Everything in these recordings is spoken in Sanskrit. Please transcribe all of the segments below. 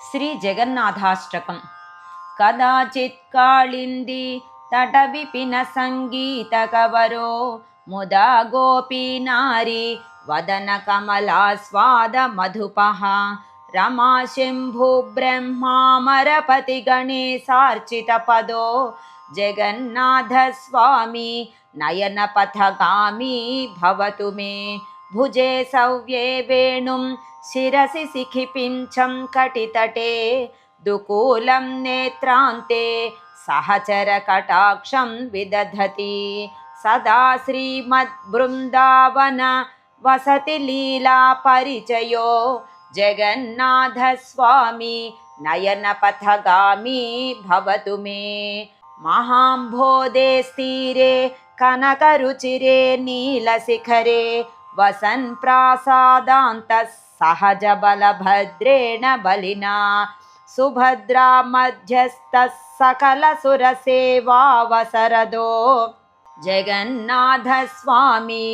श्रीजगन्नाथाष्टकम्। कदाचित् काळिन्दी तटविपिनसङ्गीतकवरो मुदा गोपीनारी वदनकमलास्वादमधुपः रमाशिम्भुब्रह्मामरपतिगणेशार्चितपदो जगन्नाथस्वामी नयनपथगामी भवतु मे। भुजे सव्ये वेणुं शिरसि सिखिपिञ्छं कटितटे दुकूलं नेत्रान्ते सहचरकटाक्षं विदधति सदा श्रीमद्बृन्दावन वसति लीला परिचयो जगन्नाथस्वामी नयनपथगामी भवतु मे। महाम्भोधे स्थिरे कनकरुचिरे नीलशिखरे वसन् प्रासादान्तः सहजबलभद्रेण बलिना सुभद्रा मध्यस्थः सकलसुरसेवावसरदो जगन्नाथस्वामी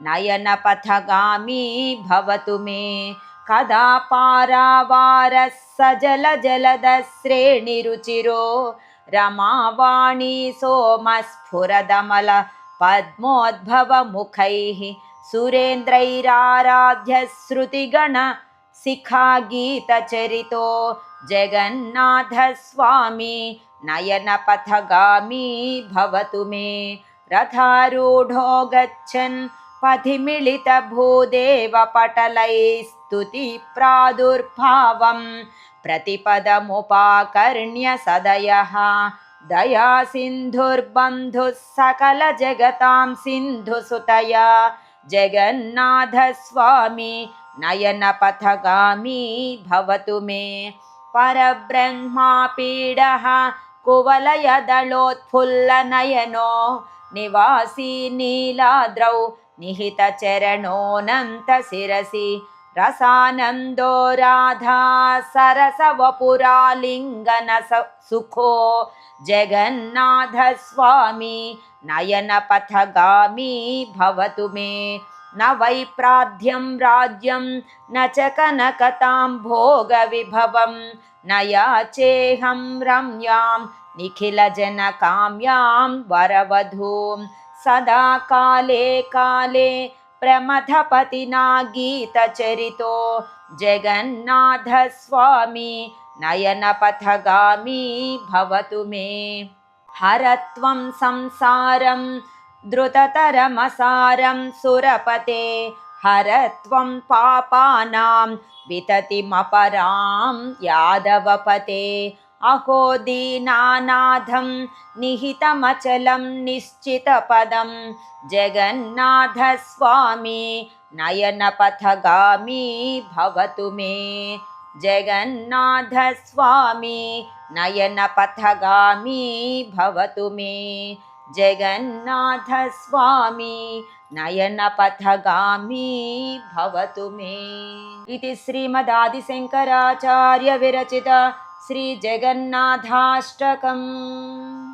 नयनपथगामी भवतु मे। कदा पारावारः सजलजलदश्रेणिरुचिरो रमावाणी सोमस्फुरदमल पद्मोद्भवमुखैः सुरेन्द्रैराराध्य श्रुतिगण शिखागीतचरितो जगन्नाथस्वामी नयनपथगामी भवतु मे। रथारूढो गच्छन् पथिमिलितभूदेवपटलैस्तुतिप्रादुर्भावं प्रतिपदमुपाकर्ण्य सदयः दया सिन्धुर्बन्धुः सकलजगतां सिन्धुसुतया जगन्नाथस्वामी नयनपथगामी भवतु मे। परब्रह्मापीडः कुवलयदलोत्फुल्लनयनो निवासी नीलाद्रौ निहितचरणोऽनन्तशिरसि रसानन्दो राधा सरसवपुरालिङ्गन सुखो जगन्नाथस्वामी नयनपथगामी भवतु मे। न वैप्राध्यं राज्यं न च कनकतां भोगविभवं न याचेऽहं रम्यां निखिलजनकाम्यां वरवधूं सदा काले काले प्रमथपतिना गीतचरितो जगन्नाथस्वामी नयनपथगामी भवतु मे। हरत्वं संसारं द्रुततरमसारं सुरपते हरत्वं पापानां विततिमपरां यादवपते अहो दीनानाथं निहितमचलं निश्चितपदं जगन्नाथस्वामी नयनपथगामी भवतु मे। जगन्नाथस्वामी नयनपथगामी भवतु मे। जगन्नाथस्वामी नयनपथगामी भवतु मे। इति श्रीमदादिशङ्कराचार्य विरचित श्रीजगन्नाथाष्टकम्।